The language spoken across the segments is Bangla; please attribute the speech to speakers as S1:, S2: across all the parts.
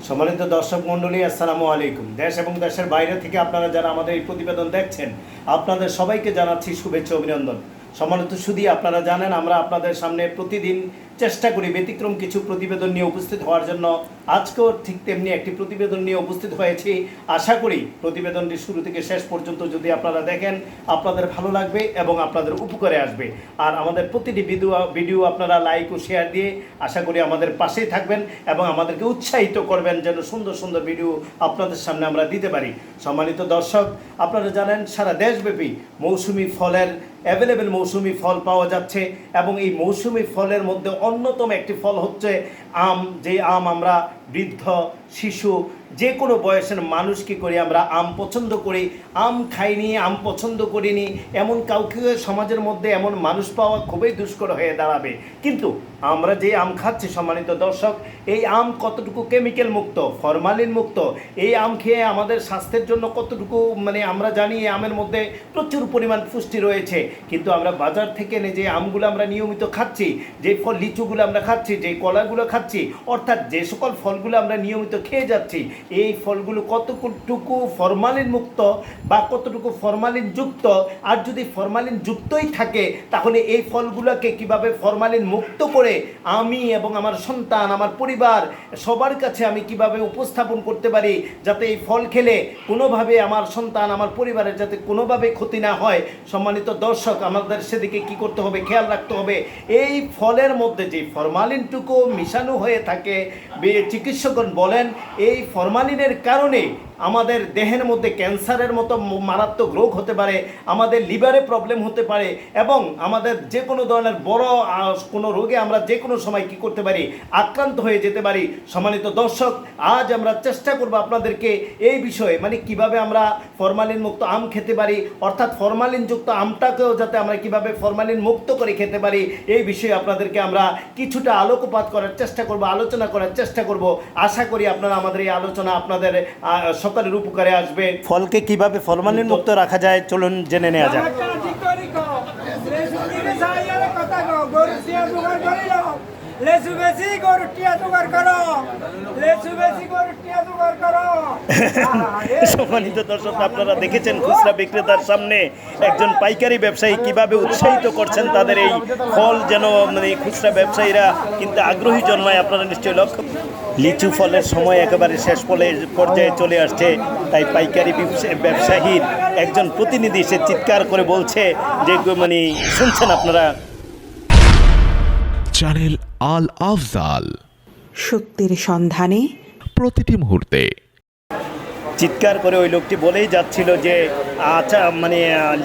S1: সম্মানিত দর্শক মণ্ডলী, আসসালামু আলাইকুম। দেশ এবং দেশের বাইরে থেকে আপনারা যারা আমাদের এই প্রতিবেদন দেখছেন, আপনাদের সবাইকে জানাচ্ছি শুভেচ্ছা, অভিনন্দন। সম্মানিত সুধী, আপনারা জানেন আমরা আপনাদের সামনে প্রতিদিন চেষ্টা করি ব্যতিক্রম কিছু প্রতিবেদন নিয়ে উপস্থিত হওয়ার জন্য। আজকেও ঠিক তেমনি একটি প্রতিবেদন নিয়ে উপস্থিত হয়েছি। আশা করি প্রতিবেদনটি শুরু থেকে শেষ পর্যন্ত যদি আপনারা দেখেন আপনাদের ভালো লাগবে এবং আপনাদের উপকারে আসবে। আর আমাদের প্রতিটি ভিডিও আপনারা লাইক ও শেয়ার দিয়ে আশা করি আমাদের পাশেই থাকবেন এবং আমাদেরকে উৎসাহিত করবেন যেন সুন্দর সুন্দর ভিডিও আপনাদের সামনে আমরা দিতে পারি। সম্মানিত দর্শক, আপনারা জানেন সারা দেশব্যাপী মৌসুমি ফলের অ্যাভেলেবেল মৌসুমি ফল পাওয়া যাচ্ছে এবং এই মৌসুমি ফলের মধ্যে অন্যতম একটি ফল হচ্ছে আম। যে আম আমরা বৃদ্ধ, শিশু, যে কোনো বয়সের মানুষ কি করি, আমরা আম পছন্দ করি। আম খাইনি, আম পছন্দ করিনি এমন কাউকে সমাজের মধ্যে এমন মানুষ পাওয়া খুবই দুষ্কর হয়ে দাঁড়াবে। কিন্তু আমরা যে আম খাচ্ছি সম্মানিত দর্শক, এই আম কতটুকু কেমিক্যাল মুক্ত, ফরমালিন মুক্ত, এই আম খেয়ে আমাদের স্বাস্থ্যের জন্য কতটুকু আমরা জানি এই আমের মধ্যে প্রচুর পরিমাণ পুষ্টি রয়েছে। কিন্তু আমরা বাজার থেকে এনে যে আমগুলো আমরা নিয়মিত খাচ্ছি, যে ফল লিচুগুলো আমরা খাচ্ছি, যে কলাগুলো খাচ্ছি, অর্থাৎ যে সকল ফলগুলো আমরা নিয়মিত খেয়ে যাচ্ছি, এই ফলগুলো কতটুকু ফরমালিন মুক্ত বা কতটুকু ফরমালিন যুক্ত। আর যদি ফরমালিন যুক্তই থাকে তাহলে এই ফলগুলোকে কিভাবে ফরমালিন মুক্ত করে আমি এবং আমার সন্তান, আমার পরিবার সবার কাছে আমি কিভাবে উপস্থাপন করতে পারি যাতে এই ফল খেলে কোনোভাবে আমার সন্তান, আমার পরিবারের যাতে কোনোভাবে ক্ষতি না হয়। সম্মানিত দর্শক, আমাদের সেদিকে কি করতে হবে, খেয়াল রাখতে হবে। এই ফলের মধ্যে যে ফরমালিনটুকু মিশানো হয়ে থাকে, চিকিৎসকগণ বলেন এই ফরমালিনের কারণে আমাদের দেহের মধ্যে ক্যান্সারের মতো মারাত্মক রোগ হতে পারে, আমাদের লিভারে প্রবলেম হতে পারে এবং আমাদের যে কোনো ধরনের বড় কোনো রোগে আমরা যে কোনো সময় কি করতে পারি, আক্রান্ত হয়ে যেতে পারি। সম্মানিত দর্শক, আজ আমরা চেষ্টা করব আপনাদেরকে এই বিষয়ে কিভাবে আমরা ফরমালিন মুক্ত আম খেতে পারি, অর্থাৎ ফরমালিনযুক্ত আমটাকেও যাতে আমরা কিভাবে ফরমালিন মুক্ত করে খেতে পারি, এই বিষয়ে আপনাদেরকে আমরা কিছুটা আলোকপাত করার চেষ্টা করব, আলোচনা করার চেষ্টা করব। আশা করি আপনারা আমাদের এই আলোচনা আপনাদের সকলের উপকারে আসবে। ফলকে কিভাবে ফরমালিন মুক্ত রাখা যায় চলুন জেনে নেওয়া যাক। সম্মানিত দর্শক, আপনারা দেখেছেন খুচরা বিক্রেতার সামনে একজন পাইকারি ব্যবসায়ী কিভাবে উৎসাহিত করছেন তাদের এই ফল যেন খুচরা ব্যবসায়ীরা কিন্তু আগ্রহী জন্মায়। আপনারা নিশ্চয়ই লক্ষ্য, লিচু ফলের সময় একেবারে শেষ পর্যায়ে চলে আসছে, তাই পাইকারি ব্যবসায়ীর একজন প্রতিনিধি সে চিৎকার করে বলছে যে শুনছেন আপনারা।
S2: চ্যানেল আল আফজাল,
S3: সত্যের সন্ধানে
S2: প্রতিটি মুহূর্তে।
S1: চিৎকার করে ওই লোকটি বলেই যাচ্ছিল যে আচ্ছা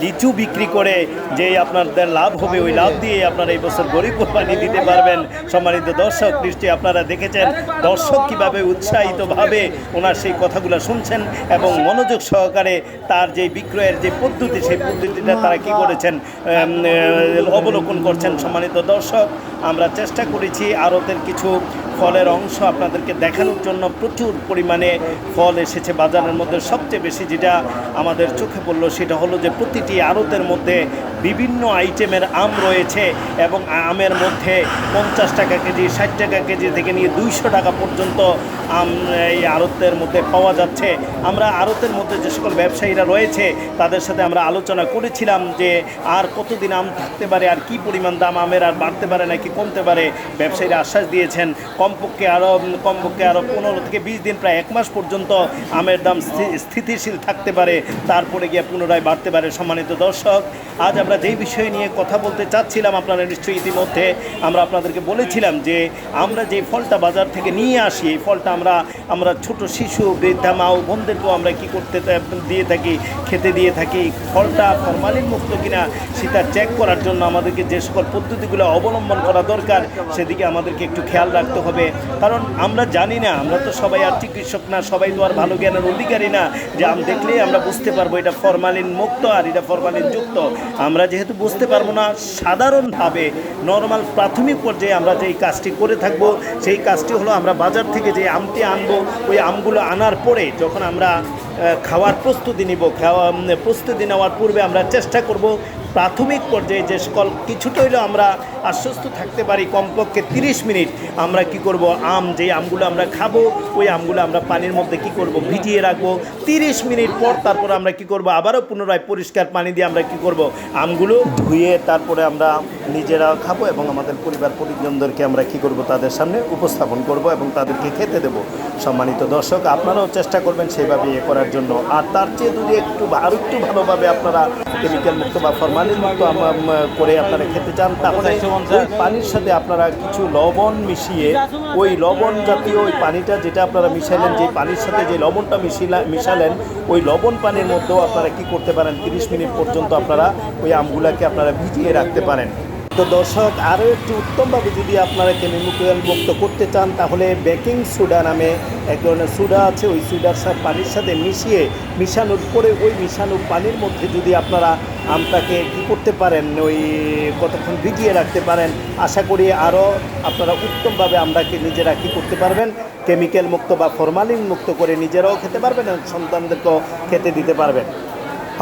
S1: লিচু বিক্রি করে যে আপনাদের লাভ হবে, ওই লাভ দিয়ে আপনারা এই বছর গরিব কোরবানি দিতে পারবেন। সম্মানিত দর্শক, নিশ্চয়ই আপনারা দেখেছেন দর্শক কীভাবে উৎসাহিতভাবে ওনার সেই কথাগুলো শুনছেন এবং মনোযোগ সহকারে তার যে বিক্রয়ের যে পদ্ধতি, সেই পদ্ধতিটা তারা কী করেছেন অবলোকন করছেন। সম্মানিত দর্শক, আমরা চেষ্টা করেছি আড়তের কিছু ফলের অংশ আপনাদেরকে দেখানোর জন্য। প্রচুর পরিমাণে ফল এসেছে বাজারের মধ্যে। সবচেয়ে বেশি যেটা আমাদের চোখে পড়লো সেটা হলো যে প্রতিটি আড়তের মধ্যে বিভিন্ন আইটেমের আম রয়েছে এবং আমের মধ্যে 50 টাকা কেজি, 60 টাকা কেজি থেকে নিয়ে 200 টাকা পর্যন্ত আম এই আড়তের মধ্যে পাওয়া যাচ্ছে। আমরা আড়তের মধ্যে যে সকল ব্যবসায়ীরা রয়েছে তাদের সাথে আমরা আলোচনা করেছিলাম যে আর কতদিন আম থাকতে পারে, আর কি পরিমাণ দাম আমের আর বাড়তে পারে নাকি কমতে পারে। ব্যবসায়ীরা আশ্বাস দিয়েছেন কমপক্ষে আরও 15 থেকে 20 দিন, প্রায় 1 মাস পর্যন্ত আমের দাম স্থিতিশীল থাকতে পারে, তারপরে গিয়ে পুনরায় বাড়তে পারে। সম্মানিত দর্শক, আজ আমরা যেই বিষয় নিয়ে কথা বলতে চাচ্ছিলাম, আপনারা নিশ্চয়ই ইতিমধ্যে আমরা আপনাদেরকে বলেছিলাম যে আমরা যে ফলটা বাজার থেকে নিয়ে আসি, এই ফলটা আমরা ছোট শিশু, বৃদ্ধা মা ও বোনদেরকেও আমরা কী করতে দিয়ে থাকি, খেতে দিয়ে থাকি। ফলটা ফরমালিন মুক্ত কিনা সেটা চেক করার জন্য আমাদেরকে যে সকল পদ্ধতিগুলো অবলম্বন করা দরকার সেদিকে আমাদেরকে একটু খেয়াল রাখতে হবে। কারণ আমরা জানি না, আমরা তো সবাই আর চিকিৎসক না, সবাই তো আর ভালো জ্ঞানের অধিকারী না যে আম দেখলেই আমরা বুঝতে পারবো এটা ফরমালিন মুক্ত আর এটা ফরমালিন যুক্ত। আমরা যেহেতু বুঝতে পারবো না, সাধারণভাবে নর্মাল প্রাথমিক পর্যায়ে আমরা যেই কাজটি করে থাকবো সেই কাজটি হলো আমরা বাজার থেকে যে আমটি আনবো, ওই আমগুলো আনার পরে যখন আমরা খাওয়ার প্রস্তুতি নিব, প্রস্তুতি নেওয়ার পূর্বে আমরা চেষ্টা করব প্রাথমিক পর্যায়ে যে সকল কিছুটা হলেও আমরা আশ্বস্ত থাকতে পারি, কমপক্ষে 30 মিনিট আমরা কি করব, যে আমগুলো আমরা খাবো ওই আমগুলো আমরা পানির মধ্যে কি করব, ভিজিয়ে রাখবো। 30 মিনিট পর তারপর আমরা কি করব, আবারও পুনরায় পরিষ্কার পানি দিয়ে আমরা কি করব, আমগুলো ধুয়ে তারপরে আমরা নিজেরা খাবো এবং আমাদের পরিবার পরিজনদেরকে আমরা কি করব, তাদের সামনে উপস্থাপন করব এবং তাদেরকে খেতে দেব। সম্মানিত দর্শক, আপনারাও চেষ্টা করবেন সেইভাবে করার জন্য। আর তার চেয়ে যদি আরও একটু ভালোভাবে আপনারা কেমিক্যাল মুক্ত বা ফরমালিন মুক্ত করে আপনারা খেতে চান, তাহলে ওই পানির সাথে আপনারা কিছু লবণ মিশিয়ে, ওই লবণ জাতীয় ওই পানিটা যেটা আপনারা মিশালেন, যে পানির সাথে যে লবণটা মিশালেন ওই লবণ পানির মধ্যেও আপনারা কি করতে পারেন, 30 মিনিট পর্যন্ত আপনারা ওই আমগুলাকে আপনারা ভিজিয়ে রাখতে পারেন। তো দর্শক, আরও একটু উত্তমভাবে যদি আপনারা কেমিক্যাল মুক্ত করতে চান, তাহলে বেকিং সোডা নামে এক ধরনের সোডা আছে, ওই সোডার সাথে পানির সাথে মিশানোর পরে ওই মিশানো পানির মধ্যে যদি আপনারা আমটাকে কী করতে পারেন, ওই কতক্ষণ ভিজিয়ে রাখতে পারেন, আশা করি আরও আপনারা উত্তমভাবে আমটাকে নিজেরা কী করতে পারবেন, কেমিক্যাল মুক্ত বা ফরমালিন মুক্ত করে নিজেরাও খেতে পারবেন এবং সন্তানদেরকেও খেতে দিতে পারবেন।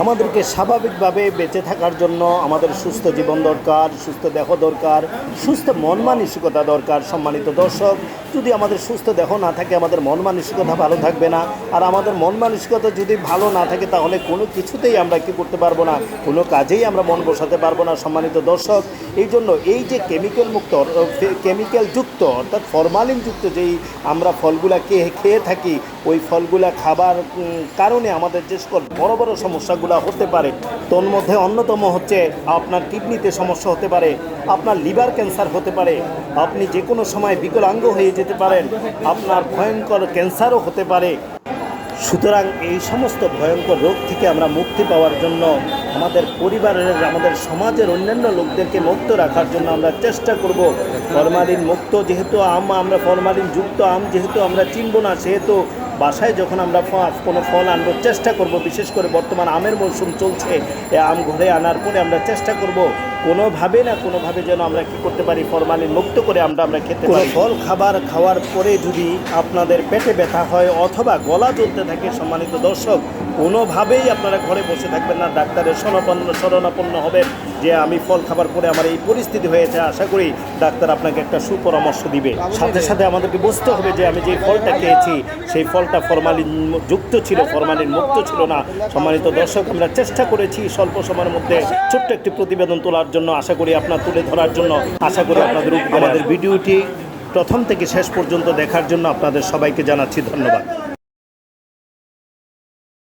S1: আমাদেরকে স্বাভাবিকভাবে বেঁচে থাকার জন্য আমাদের সুস্থ জীবন দরকার, সুস্থ দেহ দরকার, সুস্থ মন মানসিকতা দরকার। সম্মানিত দর্শক, যদি আমাদের সুস্থ দেহ না থাকে, আমাদের মন মানসিকতা ভালো থাকবে না। আর আমাদের মন মানসিকতা যদি ভালো না থাকে, তাহলে কোনো কিছুতেই আমরা কী করতে পারবো না, কোনো কাজেই আমরা মন বসাতে পারবো না। সম্মানিত দর্শক, এই জন্য এই যে কেমিক্যাল যুক্ত অর্থাৎ ফরমালিন যুক্ত যেই আমরা ফলগুলা খেয়ে থাকি, ওই ফলগুলা খাবার কারণে আমাদের যে সকল বড় বড় সমস্যাগুলো হতে পারে, তোর মধ্যে অন্যতম হচ্ছে আপনার কিডনিতে সমস্যা হতে পারে, আপনার লিভার ক্যান্সার হতে পারে, আপনি যে কোনো সময় বিকলাঙ্গ হয়ে যেতে পারেন, আপনার ভয়ঙ্কর ক্যান্সারও হতে পারে। সুতরাং এই সমস্ত ভয়ঙ্কর রোগ থেকে আমরা মুক্তি পাওয়ার জন্য আমাদের পরিবারের, আমাদের সমাজের অন্যান্য লোকদেরকে মুক্ত রাখার জন্য আমরা চেষ্টা করব। ফরমালিন মুক্ত যেহেতু আমরা ফরমালিন যুক্ত আম যেহেতু আমরা চিনব না, সেহেতু বাসায় যখন আমরা কোনো ফল আনবো চেষ্টা করব, বিশেষ করে বর্তমান আমের মৌসুম চলছে, আম ঘরে আনার পরে আমরা চেষ্টা করব কোনোভাবে যেন আমরা কি করতে পারি, ফরমালিন মুক্ত করে আমরা খেতে পারি। ফল খাওয়ার পরে যদি আপনাদের পেটে ব্যথা হয় অথবা গলা জ্বলতে থাকে, সম্মানিত দর্শক, কোনোভাবেই আপনারা ঘরে বসে থাকবেন না, ডাক্তারের শরণাপন্ন হবেন যে আমি ফল খাবার পরে আমার এই পরিস্থিতি হয়েছে। আশা করি ডাক্তার আপনাকে একটা সুপরামর্শ দিবে। সাথে সাথে আমাদেরকে বুঝতে হবে যে আমি যে ফলটা খেয়েছি সেই ফলটা ফরমালিন যুক্ত ছিল, ফরমালিন মুক্ত ছিল না। সম্মানিত দর্শক, আমরা চেষ্টা করেছি স্বল্প সময়ের মধ্যে ছোট্ট একটি প্রতিবেদন তোলার জন্য, আশা করি আপনার তুলে ধরার জন্য, আশা করি আপনাদের আমাদের ভিডিওটি প্রথম থেকে শেষ পর্যন্ত দেখার জন্য আপনাদের সবাইকে জানাচ্ছি ধন্যবাদ।